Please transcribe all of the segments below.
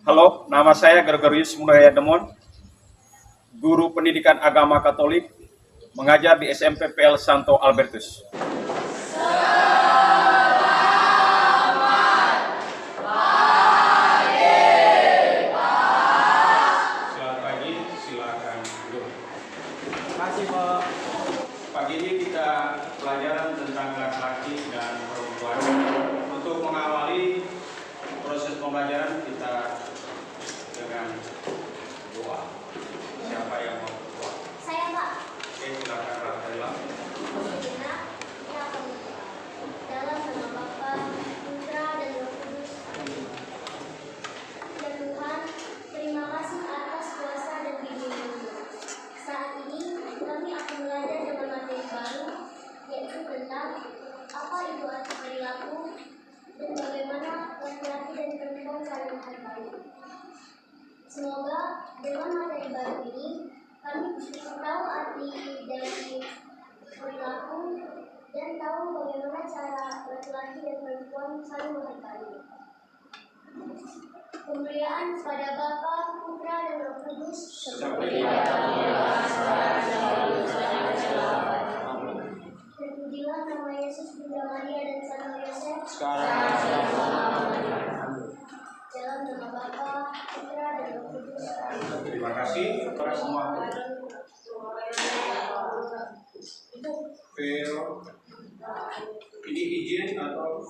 Halo, nama saya Gregorius Mudaya Demon, guru pendidikan agama Katolik, mengajar di SMP PL Santo Albertus. Selamat pagi, silakan duduk. Terima kasih, Pak. Pagi ini kita pelajaran tentang laki-laki dan perempuan. Untuk mengawali proses pembelajaran kita dengan doa. Siapa yang mau berdoa? Saya, Pak. Oke, silakan Rafaela. Sejenak, kita akan berdoa. Dalam nama Bapa, Putra, dan Roh Kudus. Ya Tuhan, terima kasih atas kuasa dan bimbingan-Mu. Saat ini, kami akan belajar dengan materi baru, yaitu tentang apa itu arti perilaku dan bagaimana laki-laki dan perempuan saling menghargai. Semoga dengan materi baru ini kami bisa tahu arti dari perilaku dan tahu bagaimana cara laki-laki dan perempuan saling menghargai. Kemuliaan kepada Bapa, Putra, dan Roh Kudus. Seperti Terpujilah nama Yesus, Bunda Maria, dan Sang Yosef. Dalam nama Bapa, Putra, dan Roh Kudus. Terima kasih kepada semua. Vero, ini izin atau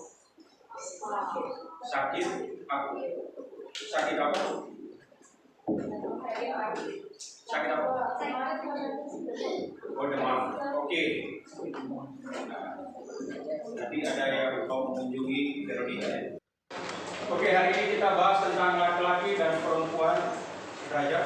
sakit? Aku sakit apa? Sakit apa? Oh, demam. Oke. Nanti ada yang mau mengunjungi Veronica. Oke, hari ini kita bahas tentang laki-laki dan perempuan derajat.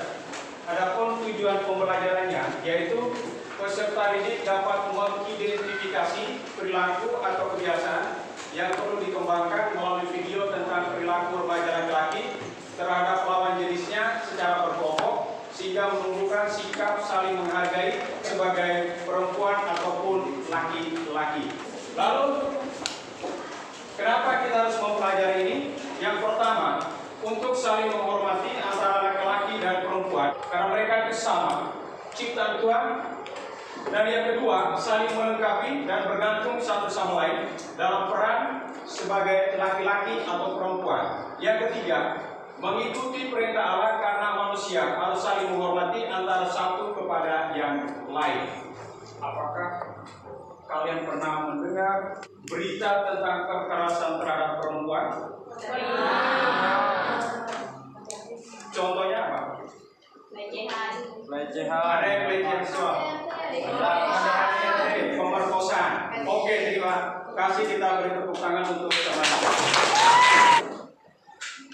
Adapun tujuan pembelajarannya yaitu peserta didik dapat mengidentifikasi perilaku atau kebiasaan yang perlu dikembangkan melalui video tentang perilaku remaja laki-laki terhadap lawan jenisnya secara berkelompok sehingga menumbuhkan sikap saling menghargai sebagai perempuan ataupun laki-laki. Lalu, kenapa kita harus mempelajari ini? Yang pertama, untuk saling menghormati antara laki-laki dan perempuan karena mereka itu sama ciptaan Tuhan. Dan yang kedua, saling melengkapi dan bergantung satu sama lain dalam peran sebagai laki-laki atau perempuan. Yang ketiga, mengikuti perintah Allah karena manusia harus saling menghormati antara satu kepada yang lain. Apakah kalian pernah mendengar berita tentang kekerasan terhadap perempuan? Contohnya apa? Pelecehan. Ada yang pelecehan seksual, ada yang pemerkosaan. Oke, terima kasih, kita beri tepuk tangan untuk teman-teman.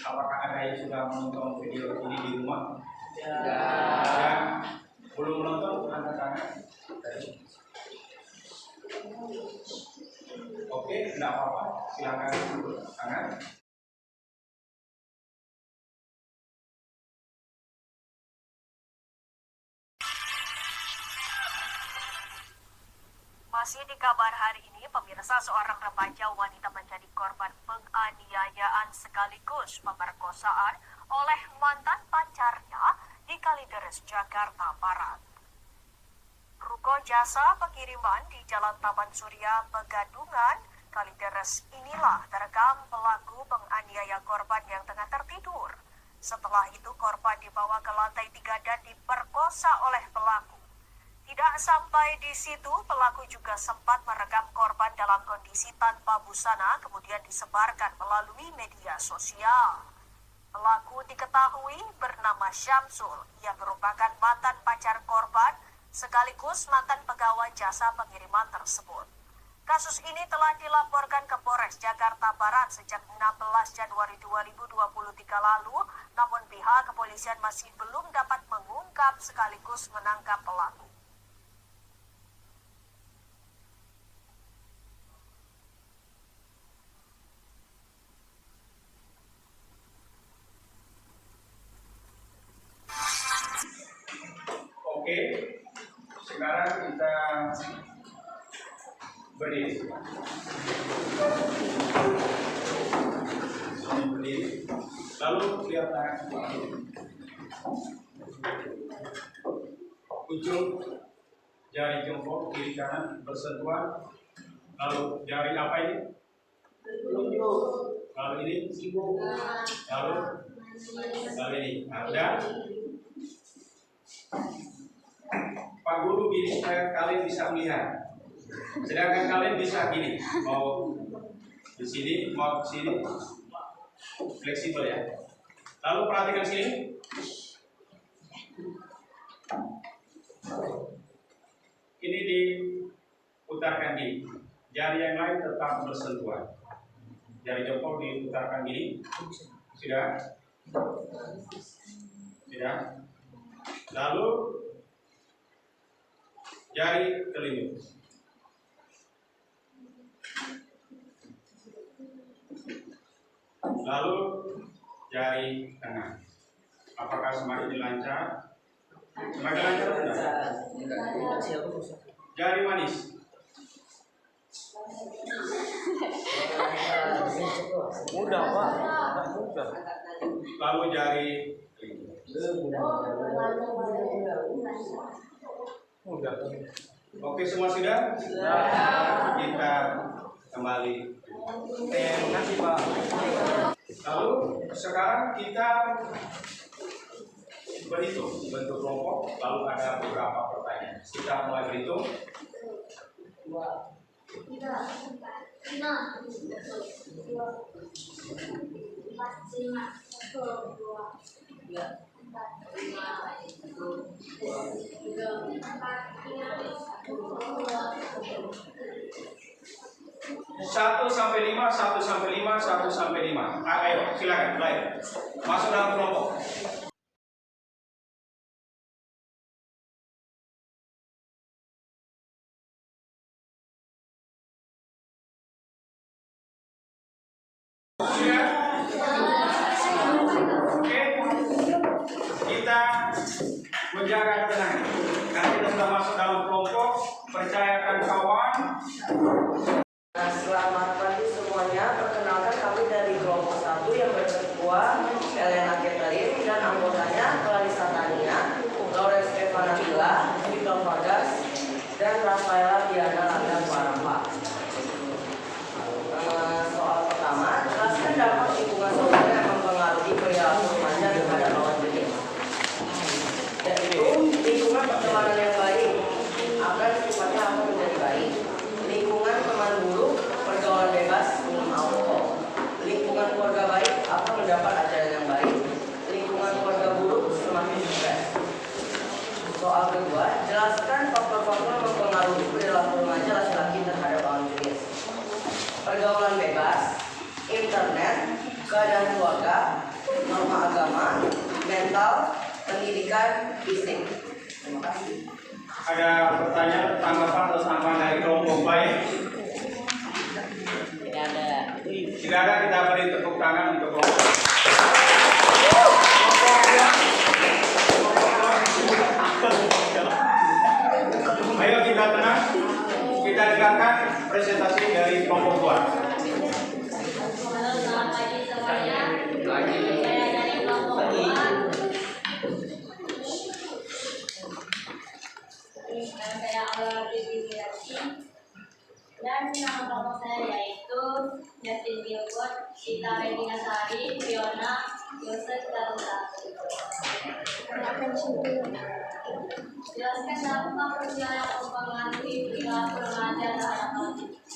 Apakah ada yang sudah menonton video ini di rumah? Yang belum menonton, angkat tangan. Oke, tidak apa-apa, silakan duduk tangan. Masih di kabar hari ini, pemirsa, seorang remaja wanita menjadi korban penganiayaan sekaligus pemerkosaan oleh mantan pacarnya di Kalideres, Jakarta Barat. Ruko jasa pengiriman di Jalan Taman Surya, Pegadungan, Kalideres inilah terekam pelaku penganiaya korban yang tengah tertidur. Setelah itu korban dibawa ke lantai 3 dan diperkosa oleh pelaku. Tidak sampai di situ, pelaku juga sempat merekam korban dalam kondisi tanpa busana, kemudian disebarkan melalui media sosial. Pelaku diketahui bernama Syamsul, yang merupakan mantan pacar korban, sekaligus mantan pegawai jasa pengiriman tersebut. Kasus ini telah dilaporkan ke Polres Jakarta Barat sejak 16 Januari 2023 lalu, namun pihak kepolisian masih belum dapat mengungkap sekaligus menangkap pelaku. Oke, sekarang kita berdiri. Berdiri. Lalu lihat tangan. Ujung jari jempol kiri kanan bersentuhan. Lalu jari apa ini? Lalu ini? Lalu ini. Ada. Pak Guru gini supaya kalian bisa melihat. Sedangkan kalian bisa gini, mau di sini, mau di sini, fleksibel ya. Lalu perhatikan sini. Ini diputarkan gini. Jari yang lain tetap bersentuhan. Jari jempol diputarkan gini. Sudah? Sudah? Lalu jari telunjuk. Lalu jari tengah. Apakah semakin lancar? Semakin lancar tidak? Jari manis. Mudah Pak, mudah. Lalu jari Mudah. Oke, semua sudah? Kita kembali. Terima kasih Pak. Lalu sekarang kita berhitung bentuk kelompok, lalu ada beberapa pertanyaan. Kita mulai berhitung. 1 sampai 5, 1 sampai 5, 1 sampai 5. Ayo, silakan mulai. Masuk dalam kelompok. Sudah? Oke. Kita menjaga ketenangan. Nanti kita sudah masuk dalam kelompok, percayakan kawan. Selamat pagi semuanya. Perkenalkan kami dari kelompok 1 yang berketua Elena Catherine dan anggotanya Clarissa Tania, Lawrence Stefana Villa, Victor Vargas, dan Rafaela Diana Landa Parampa. Soal pertama, jelaskan dampak lingkungan sosial yang mempengaruhi perilaku remaja terhadap lawan jenis. Yaitu lingkungan pertemanan yang baik akan sifatnya akan menjadi baik. Lingkungan teman buruk, pergaulan bebas, minum alkohol. Lingkungan keluarga baik akan mendapat ajaran yang baik. Lingkungan keluarga buruk semakin stres. Soal kedua, jelaskan faktor-faktor yang mempengaruhi perilaku remaja laki-laki terhadap lawan jenis. Pergaulan bebas, internet, keadaan keluarga, norma agama, mental, pendidikan, fisik. Terima kasih. Ada pertanyaan, tanggapan atau tambahan dari kelompok baik? Tidak ada, kita beri tepuk tangan untuk kelompok. Ayo kita tenang, kita dengarkan presentasi dari kelompok 2. Selamat pagi semuanya. Saya dari kelompok 2. Saya Aula Rizky dan nama kelompok saya yaitu Justin Gilbert, Sita Regina Sari, Fiona, Yosef Tarusa. Jelaskan dampak sosial yang mempengaruhi perilaku remaja terhadap lawan jenis.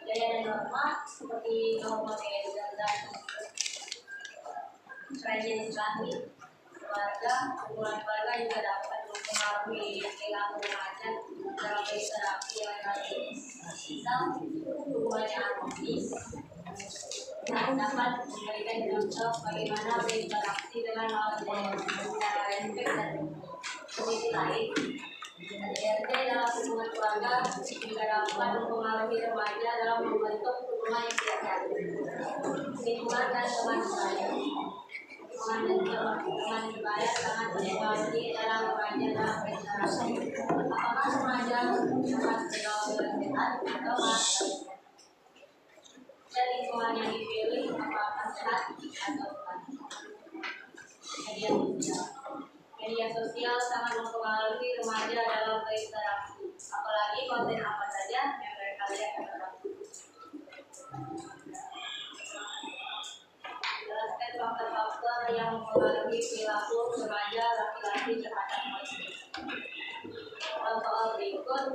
Gaya dan norma seperti norma gaya dan rajin Islami, keluarga, hubungan keluarga juga dapat mempengaruhi perilaku remaja dalam berinteraksi dengan lawan jenis. Misal, hubungan yang harmonis dapat memberikan contoh bagaimana berinteraksi dengan lawan jenis secara respek dan sisi lain. RT dalam hubungan keluarga juga dapat mempengaruhi remaja dalam membentuk hubungan yang sehat. Lingkungan dan teman sebaya. Teman sebaya sangat mempengaruhi dalam remaja dalam berinteraksi. Apakah remaja dapat bergaul dengan sehat atau malah dan lingkungan yang dipilih apakah Media sosial sangat mempengaruhi remaja dalam berinteraksi, apalagi konten apa saja yang mereka lihat dan tonton. Jelaskan faktor-faktor yang mempengaruhi perilaku remaja laki-laki terhadap musik. Dalam soal berikut,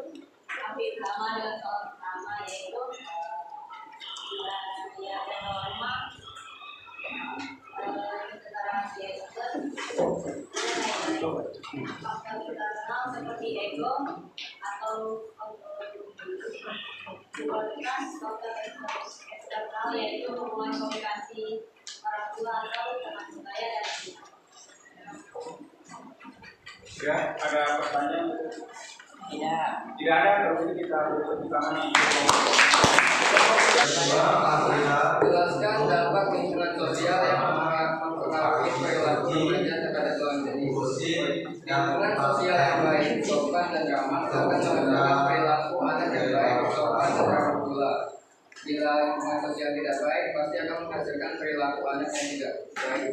hampir sama dengan soal pertama, yaitu ya norma, keterangan gesture, faktor internal seperti ego atau kualitas, faktor eksternal yaitu hubungan komunikasi orang tua atau teman sebaya dan Ya, ada pertanyaan? Tidak. Tidak ada, kalau itu kita berpertama. Jelaskan dampak lingkungan sosial yang mempengaruhi perilaku remaja terhadap lawan jenis. Lingkungan sosial yang baik, sopan dan ramah akan mengembangkan perilaku anak yang baik, sopan dan ramah pula. Bila lingkungan sosial tidak baik, pasti akan menghasilkan perilaku anak yang tidak baik.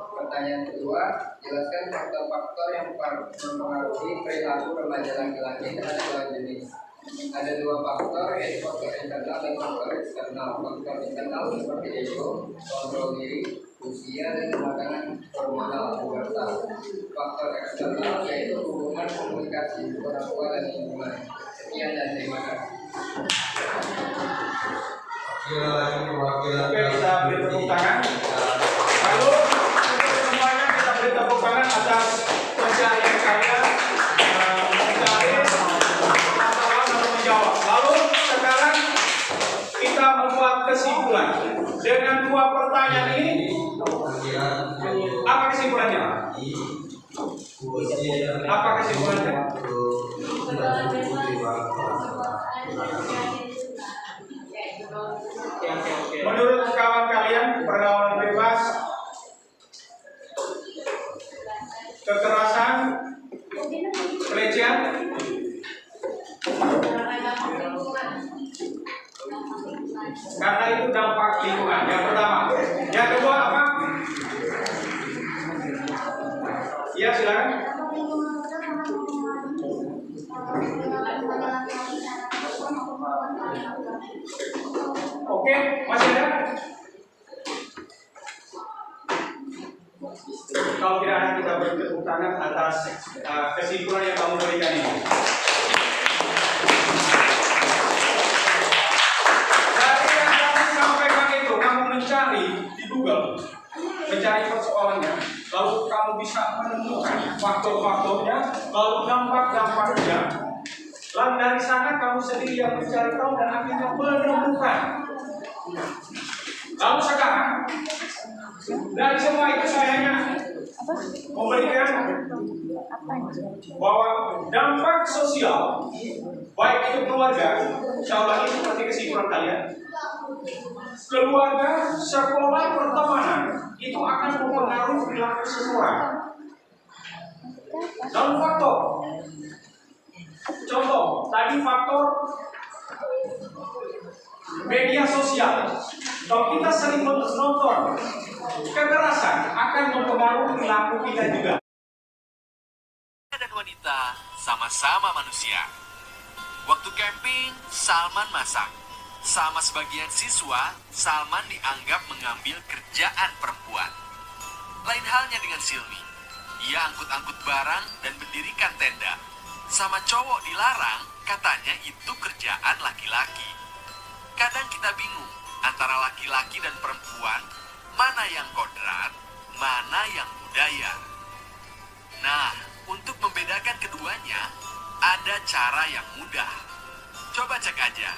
Pertanyaan kedua, jelaskan faktor-faktor yang mempengaruhi perilaku remaja laki-laki terhadap lawan jenis. Ada dua faktor, yaitu faktor internal dan faktor eksternal. Faktor internal seperti ego, kontrol diri, usia, dan kematangan hormonal pubertas. Faktor eksternal yaitu hubungan komunikasi orang tua dan lingkungan. Sekian dan terima kasih. Oke, kita beri tepuk tangan. Lalu semuanya kita beri tepuk tangan atas pencarian kalian mencari masalah atau menjawab. Lalu sekarang kita membuat kesimpulan dengan dua pertanyaan ini. Apa kesimpulannya? Apa kesimpulannya? Menurut kawan kalian, pergaulan bebas, kekerasan, pelecehan, karena itu dampak lingkungan. Yang pertama, yang kedua apa? Iya, silakan. Oke, masih ada? Kalau tidak ada, kita beri tepuk tangan atas kesimpulan yang kamu berikan ini. Dari yang kamu sampaikan itu, kamu mencari di Google, mencari persoalannya, lalu kamu bisa menemukan faktor-faktornya, lalu dampak-dampaknya. Lalu dari sana kamu sendiri yang mencari tahu dan akhirnya menemukan. Lalu sekarang dari semua itu saya hanya memberikan bahwa dampak sosial baik itu keluarga, saya ulangi seperti kesimpulan kalian, keluarga, sekolah, pertemanan itu akan mempengaruhi perilaku seseorang. Lalu faktor, contoh tadi faktor media sosial. Kalau kita sering menonton kekerasan akan mempengaruhi perilaku kita juga. Dan wanita sama-sama manusia. Waktu camping, Salman masak. Sama sebagian siswa, Salman dianggap mengambil kerjaan perempuan. Lain halnya dengan Silmi. Ia angkut-angkut barang dan mendirikan tenda. Sama cowok dilarang, katanya itu kerjaan laki-laki. Kadang kita bingung antara laki-laki dan perempuan, mana yang kodrat, mana yang budaya. Nah, untuk membedakan keduanya, ada cara yang mudah. Coba cek aja.